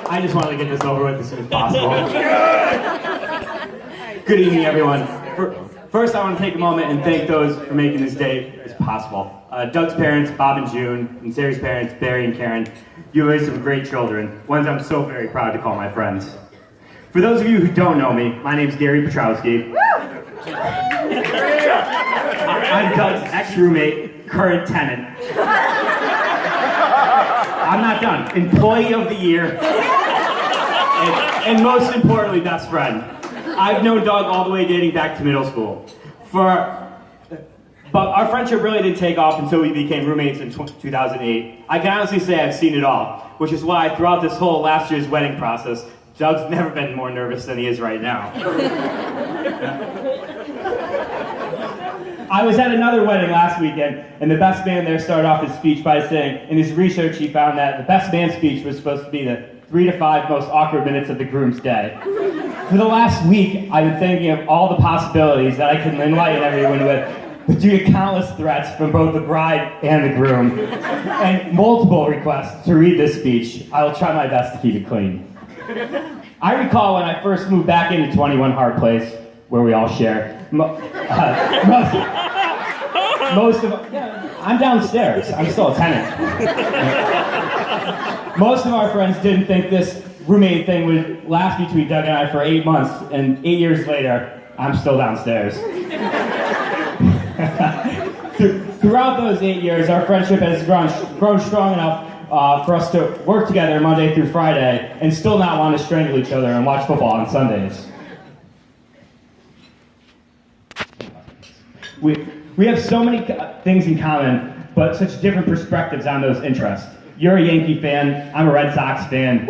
I just wanted to get this over with as soon as possible. Good evening, everyone. First, I want to take a moment and thank those for making this day as possible. Doug's parents, Bob and June, and Sarah's parents, Barry and Karen. You raised some great children, ones I'm so very proud to call my friends. For those of you who don't know me, my name's Gary Petrowski. I'm Doug's ex-roommate, current tenant. I'm not done. Employee of the year, and most importantly, best friend. I've known Doug all the way dating back to middle school. But our friendship really didn't take off until we became roommates in 2008. I can honestly say I've seen it all, which is why throughout this whole last year's wedding process, Doug's never been more nervous than he is right now. I was at another wedding last weekend, and the best man there started off his speech by saying, in his research he found that the best man speech was supposed to be the 3 to 5 most awkward minutes of the groom's day. For the last week, I've been thinking of all the possibilities that I can enlighten everyone with, but due to countless threats from both the bride and the groom, and multiple requests to read this speech, I will try my best to keep it clean. I recall when I first moved back into 21 Hard Place, where we all share. I'm downstairs. I'm still a tenant. Most of our friends didn't think this roommate thing would last between Doug and I for 8 months, and 8 years later, I'm still downstairs. Throughout those 8 years, our friendship has grown strong enough for us to work together Monday through Friday and still not want to strangle each other and watch football on Sundays. We have so many things in common, but such different perspectives on those interests. You're a Yankee fan, I'm a Red Sox fan.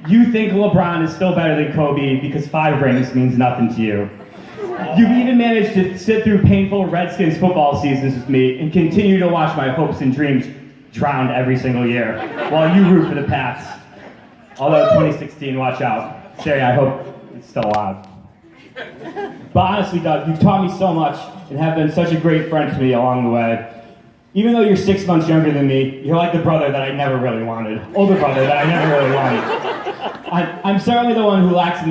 You think LeBron is still better than Kobe because 5 rings means nothing to you. You've even managed to sit through painful Redskins football seasons with me and continue to watch my hopes and dreams drown every single year while you root for the Pats. Although 2016, watch out. Sarah, I hope it's still alive. But honestly, Doug, you've taught me so much and have been such a great friend to me along the way. Even though you're 6 months younger than me, you're like the brother that I never really wanted. Older brother that I never really wanted. I'm certainly the one who lacks the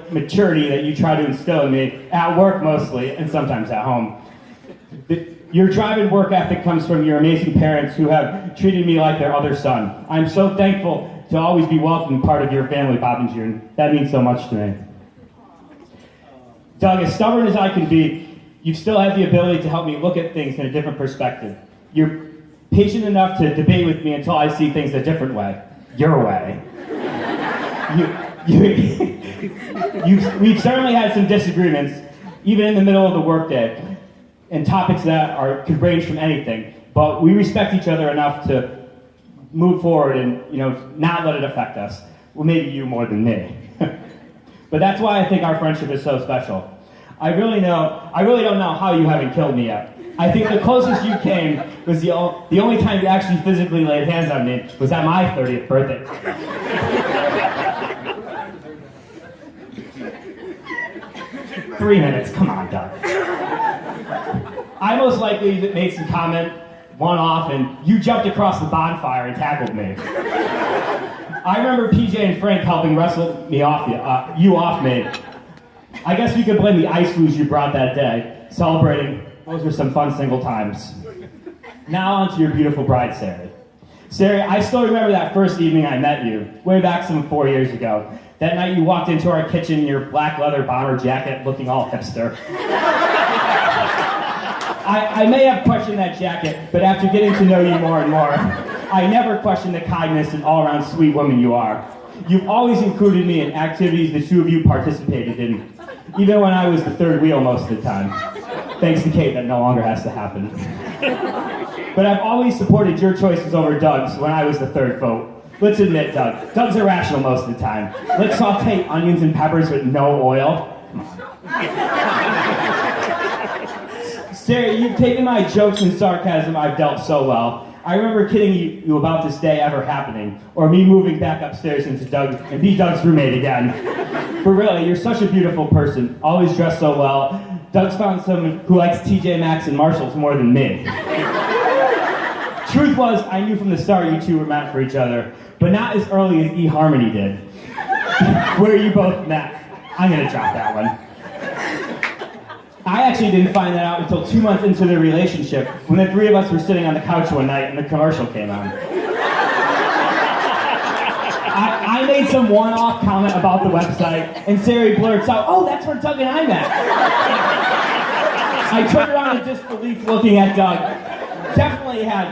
maturity that you try to instill in me, at work mostly, and sometimes at home. Your drive and work ethic comes from your amazing parents who have treated me like their other son. I'm so thankful to always be welcomed part of your family, Bob and June. That means so much to me. Doug, as stubborn as I can be, you've still had the ability to help me look at things in a different perspective. You're patient enough to debate with me until I see things a different way. Your way. We've certainly had some disagreements, even in the middle of the workday, and topics that could range from anything. But we respect each other enough to move forward and not let it affect us. Well, maybe you more than me. But that's why I think our friendship is so special. I really don't know how you haven't killed me yet. I think the closest you came was the only time you actually physically laid hands on me was at my 30th birthday. 3 minutes, come on, Doug. I most likely made some comment, one-off, and you jumped across the bonfire and tackled me. I remember PJ and Frank helping wrestle you off me. I guess we could blame the ice booze you brought that day, celebrating. Those were some fun single times. Now on to your beautiful bride, Sarah. Sarah, I still remember that first evening I met you, way back some 4 years ago. That night you walked into our kitchen in your black leather bomber jacket, looking all hipster. I may have questioned that jacket, but after getting to know you more and more, I never questioned the kindness and all-around sweet woman you are. You've always included me in activities the two of you participated in, even when I was the third wheel most of the time. Thanks to Kate, that no longer has to happen. But I've always supported your choices over Doug's when I was the third vote. Let's admit, Doug's irrational most of the time. Let's saute onions and peppers with no oil. Come on. Sarah, you've taken my jokes and sarcasm I've dealt so well. I remember kidding you about this day ever happening, or me moving back upstairs into Doug and be Doug's roommate again. But really, you're such a beautiful person, always dressed so well. Doug's found someone who likes TJ Maxx and Marshalls more than me. Truth was, I knew from the start you two were meant for each other, but not as early as eHarmony did, where you both met. I'm gonna drop that one. I actually didn't find that out until 2 months into the relationship, when the three of us were sitting on the couch one night and the commercial came on. I made some one-off comment about the website, and Sari blurts out, "Oh, that's where Doug and I met." I turned around in disbelief looking at Doug. Definitely had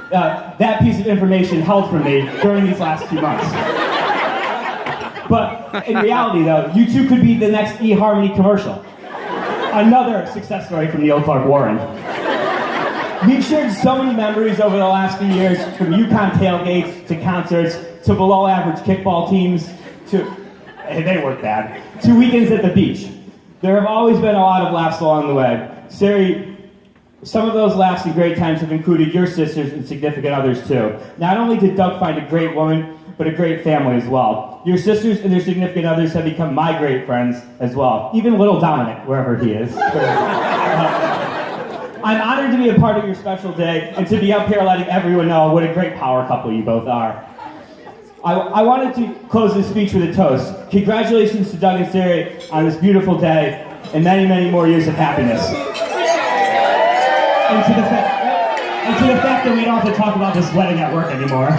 that piece of information held from me during these last 2 months. But in reality, though, you two could be the next eHarmony commercial. Another success story from Neil Clark Warren. We've shared so many memories over the last few years, from Yukon tailgates to concerts to below-average kickball teams to, they weren't bad, to weekends at the beach. There have always been a lot of laughs along the way. Sari, some of those laughs and great times have included your sisters and significant others too. Not only did Doug find a great woman, but a great family as well. Your sisters and their significant others have become my great friends as well. Even little Dominic, wherever he is. I'm honored to be a part of your special day and to be up here letting everyone know what a great power couple you both are. I wanted to close this speech with a toast. Congratulations to Doug and Sari on this beautiful day and many, many more years of happiness. And to the fact that we don't have to talk about this wedding at work anymore.